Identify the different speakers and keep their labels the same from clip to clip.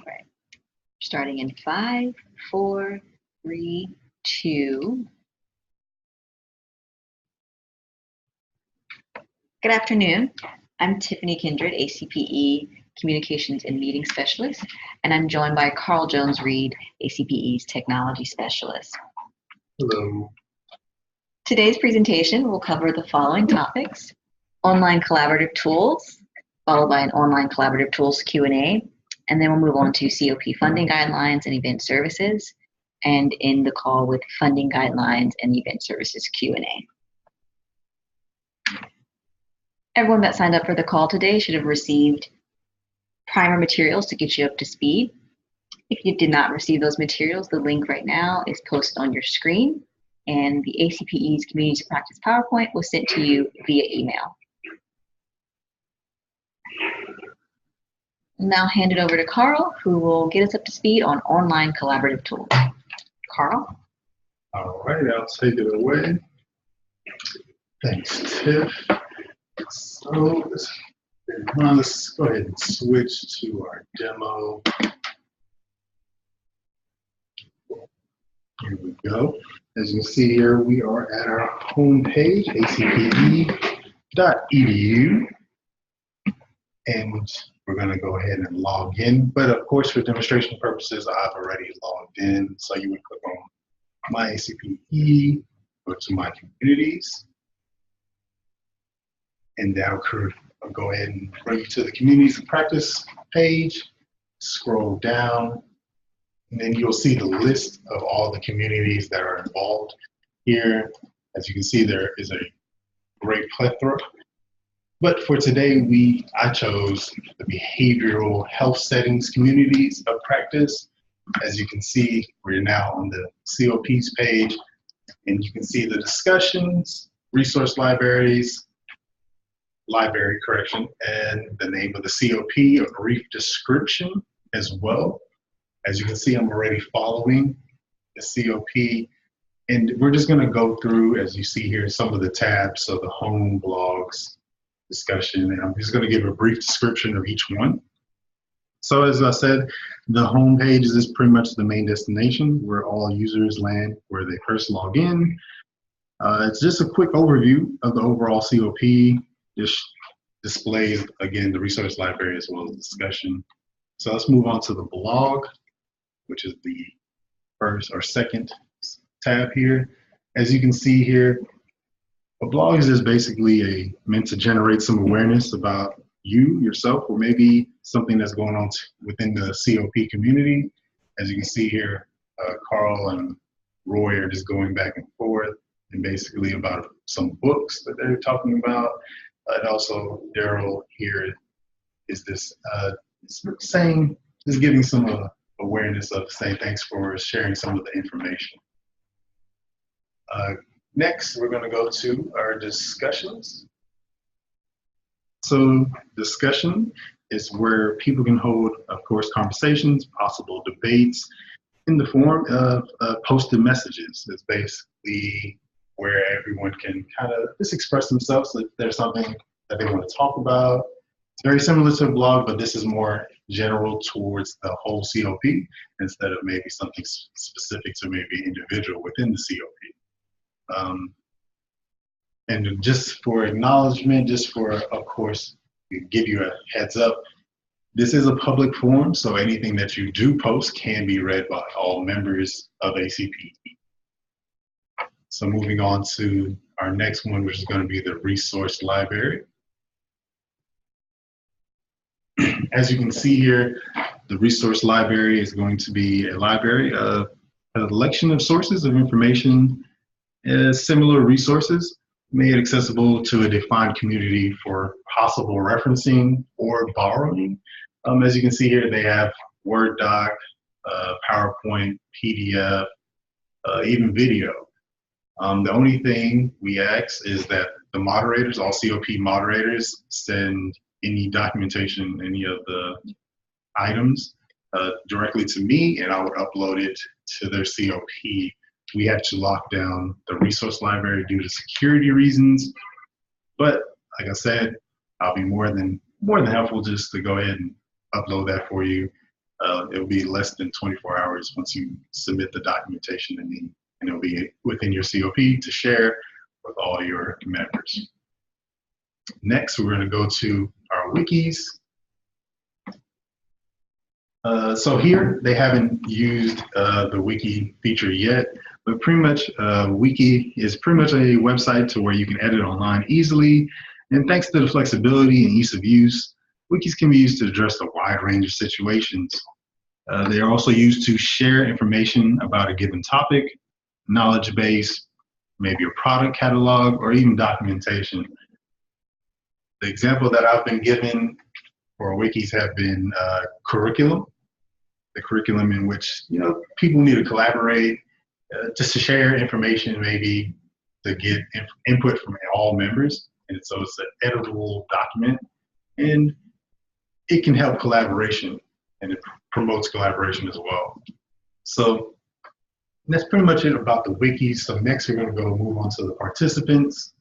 Speaker 1: Right. Starting in 5, 4, 3, 2. Good afternoon. I'm Tiffany Kindred, ACPE Communications and Meeting Specialist, and I'm joined by Carl Jones-Reid, ACPE's Technology Specialist.
Speaker 2: Hello.
Speaker 1: Today's presentation will cover the following topics: online collaborative tools, followed by an online collaborative tools Q&A, and then we'll move on to COP funding guidelines and event services, and end the call with funding guidelines and event services Q&A. Everyone that signed up for the call today should have received primer materials to get you up to speed. If you did not receive those materials, the link right now is posted on your screen, and the ACPE's Community to Practice PowerPoint was sent to you via email. I'll now hand it over to Carl, who will get us up to speed on online collaborative tools. Carl?
Speaker 2: All right, I'll take it away. Thanks, Tiff. So let's go ahead and switch to our demo. Here we go. As you can see here, we are at our home page, acpe.edu. And we're going to go ahead and log in. But of course, for demonstration purposes, I've already logged in. So you would click on My ACPE, go to My Communities. And that'll go ahead and bring you to the Communities of Practice page. Scroll down, and then you'll see the list of all the communities that are involved here. As you can see, there is a great plethora. But for today, I chose the behavioral health settings communities of practice. As you can see, we're now on the COPs page, and you can see the discussions, resource libraries, and the name of the COP, a brief description as well. As you can see, I'm already following the COP, and we're just going to go through, as you see here, some of the tabs, so the home, blogs, discussion, and I'm just going to give a brief description of each one. So as I said, the home page is pretty much the main destination where all users land where they first log in. It's just a quick overview of the overall COP. Just displays, again, the resource library as well as discussion. So let's move on to the blog, which is the first or second tab here. As you can see here, a blog is just basically meant to generate some awareness about you, yourself, or maybe something that's going on within the COP community. As you can see here, Carl and Roy are just going back and forth, and basically about some books that they're talking about. And also Daryl here is just giving some awareness of saying thanks for sharing some of the information. Next, we're going to go to our discussions. So discussion is where people can hold, of course, conversations, possible debates in the form of posted messages. It's basically where everyone can kind of just express themselves if there's something that they want to talk about. It's very similar to a blog, but this is more general towards the whole COP instead of maybe something specific to maybe an individual within the COP. And just for acknowledgement, just for, of course, give you a heads up, this is a public forum, so anything that you do post can be read by all members of ACPE. So moving on to our next one, which is going to be the resource library. As you can see here, the resource library is going to be a library of an collection of sources of information, similar resources made accessible to a defined community for possible referencing or borrowing. As you can see here, they have Word doc, PowerPoint, PDF, even video. The only thing we ask is that the moderators, all COP moderators, send any documentation, any of the items directly to me, and I would upload it to their COP. We had to lock down the resource library due to security reasons, but like I said, I'll be more than helpful just to go ahead and upload that for you. It'll be less than 24 hours once you submit the documentation to me, and it'll be within your COP to share with all your members. Next, we're going to go to our wikis. So here, they haven't used the wiki feature yet, but pretty much wiki is pretty much a website to where you can edit online easily. And thanks to the flexibility and ease of use, wikis can be used to address a wide range of situations. They are also used to share information about a given topic, knowledge base, maybe a product catalog, or even documentation. The example that I've been given for wikis have been curriculum, the curriculum in which people need to collaborate just to share information, maybe to get input from all members. And so it's an editable document, and it can help collaboration, and it promotes collaboration as well. So that's pretty much it about the wiki. So next we're going to move on to the participants.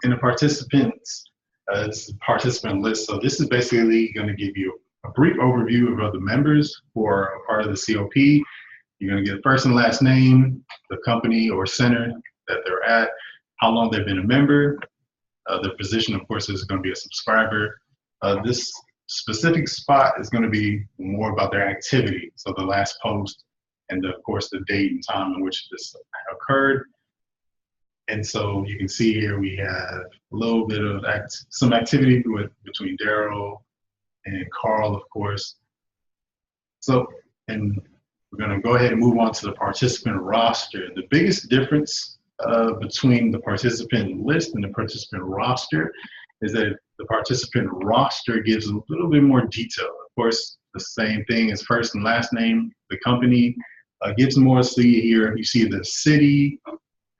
Speaker 2: And the participants, it's a participant list. So this is basically going to give you a brief overview of the members who are a part of the COP. You're going to get first and last name, the company or center that they're at, how long they've been a member. Their position, of course, is going to be a subscriber. This specific spot is going to be more about their activity. So the last post and, of course, the date and time in which this occurred. And so you can see here we have a little bit of some activity between Daryl and Carl, of course. So, and we're going to go ahead and move on to the participant roster. The biggest difference between the participant list and the participant roster is that the participant roster gives a little bit more detail. Of course, the same thing as first and last name, the company gives more. See here, you see the city,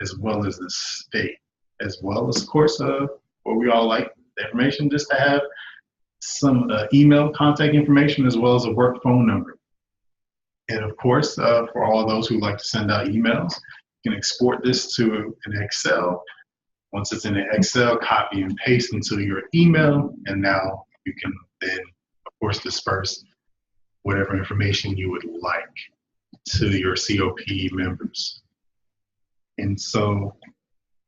Speaker 2: as well as the state, as well as, of course, what we all like, the information, just to have some email contact information, as well as a work phone number. And of course, for all those who like to send out emails, you can export this to an Excel. Once it's in an Excel, copy and paste into your email, and now you can then, of course, disperse whatever information you would like to your COP members. And so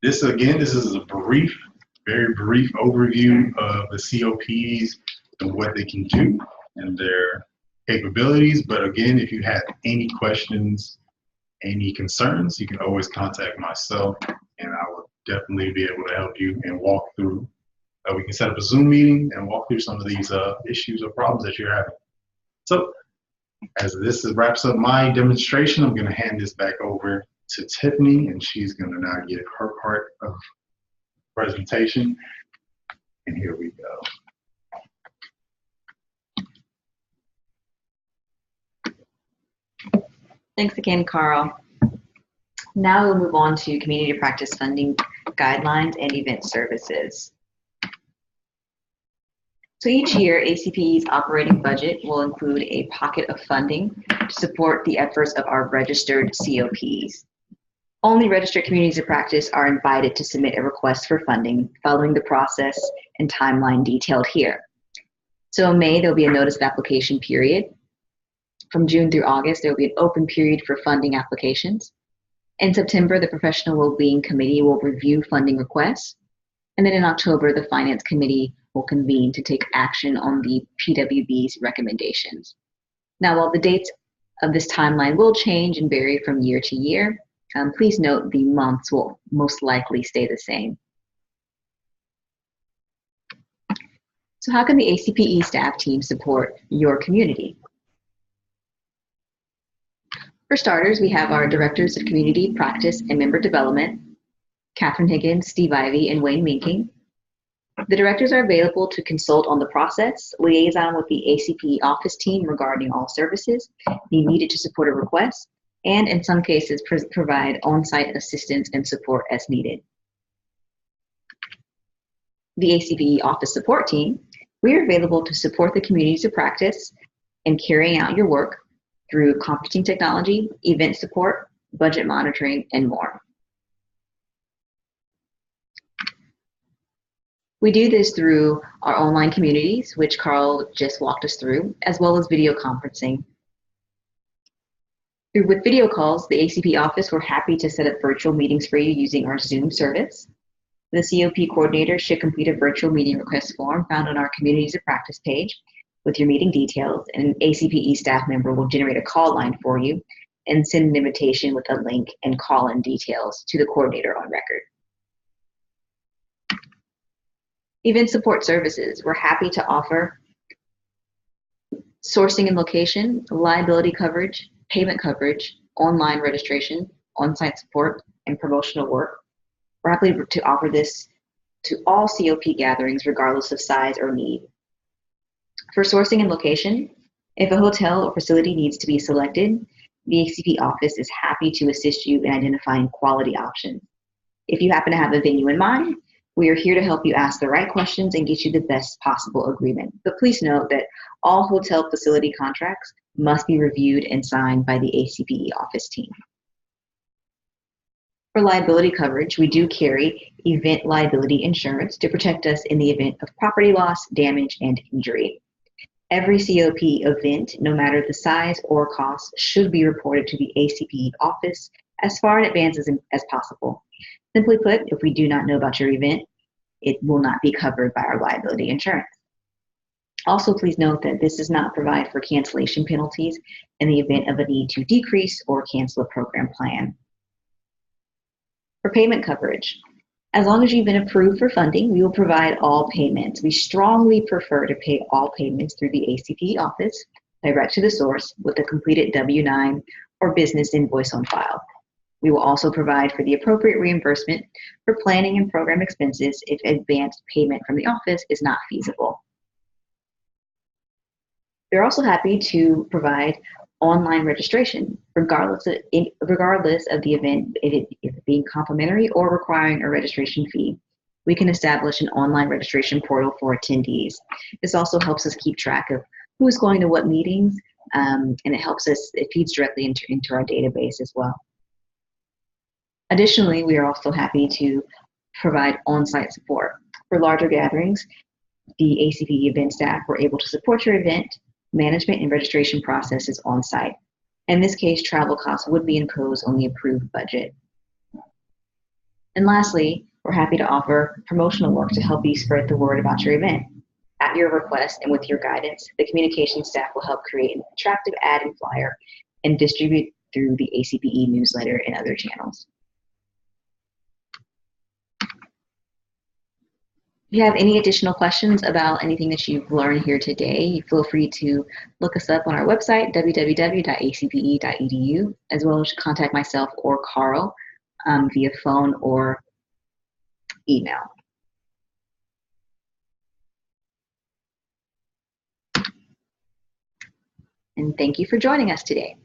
Speaker 2: this, again, this is a brief, very brief overview of the COPs and what they can do and their capabilities. But again, if you have any questions, any concerns, you can always contact myself, and I will definitely be able to help you and walk through. We can set up a Zoom meeting and walk through some of these issues or problems that you're having. So as this wraps up my demonstration, I'm going to hand this back over to Tiffany, and she's going to now give her part of the presentation. And here we
Speaker 1: go. Thanks again, Carl. Now we'll move on to community practice funding guidelines and event services. So each year, ACPE's operating budget will include a pocket of funding to support the efforts of our registered COPs. Only registered communities of practice are invited to submit a request for funding following the process and timeline detailed here. So in May, there'll be a notice of application period. From June through August, there will be an open period for funding applications. In September, the Professional Wellbeing Committee will review funding requests. And then in October, the Finance Committee will convene to take action on the PWB's recommendations. Now, while the dates of this timeline will change and vary from year to year, please note the months will most likely stay the same. So how can the ACPE staff team support your community? For starters, we have our Directors of Community Practice and Member Development, Catherine Higgins, Steve Ivey, and Wayne Winking. The directors are available to consult on the process, liaison with the ACPE office team regarding all services needed to support a request, and in some cases provide on-site assistance and support as needed. the ACPE office support team, we are available to support the communities of practice in carrying out your work through conferencing technology, event support, budget monitoring, and more. We do this through our online communities, which Carl just walked us through, as well as video conferencing. With video calls, the ACP office, we're happy to set up virtual meetings for you using our Zoom service. The COP coordinator should complete a virtual meeting request form found on our Communities of Practice page with your meeting details, and an ACPE staff member will generate a call line for you and send an invitation with a link and call-in details to the coordinator on record. Event support services. We're happy to offer sourcing and location, liability coverage, payment coverage, online registration, on-site support, and promotional work. We're happy to offer this to all COP gatherings regardless of size or need. For sourcing and location, if a hotel or facility needs to be selected, the ACP office is happy to assist you in identifying quality options. If you happen to have a venue in mind, we are here to help you ask the right questions and get you the best possible agreement. But please note that all hotel facility contracts must be reviewed and signed by the ACPE office team. For liability coverage, we do carry event liability insurance to protect us in the event of property loss, damage, and injury. Every COP event, no matter the size or cost, should be reported to the ACPE office as far in advance as possible. Simply put, if we do not know about your event, it will not be covered by our liability insurance. Also, please note that this does not provide for cancellation penalties in the event of a need to decrease or cancel a program plan. For payment coverage, as long as you've been approved for funding, we will provide all payments. We strongly prefer to pay all payments through the ACPE office, direct to the source, with a completed W-9 or business invoice on file. We will also provide for the appropriate reimbursement for planning and program expenses if advanced payment from the office is not feasible. We're also happy to provide online registration, regardless of the event, if it being complimentary or requiring a registration fee. We can establish an online registration portal for attendees. This also helps us keep track of who's going to what meetings, and it feeds directly into our database as well. Additionally, we are also happy to provide on-site support. For larger gatherings, the ACPE event staff were able to support your event management and registration processes on-site. In this case, travel costs would be imposed on the approved budget. And lastly, we're happy to offer promotional work to help you spread the word about your event. At your request and with your guidance, the communications staff will help create an attractive ad and flyer and distribute through the ACPE newsletter and other channels. If you have any additional questions about anything that you've learned here today, feel free to look us up on our website, www.acpe.edu, as well as contact myself or Carl via phone or email. And thank you for joining us today.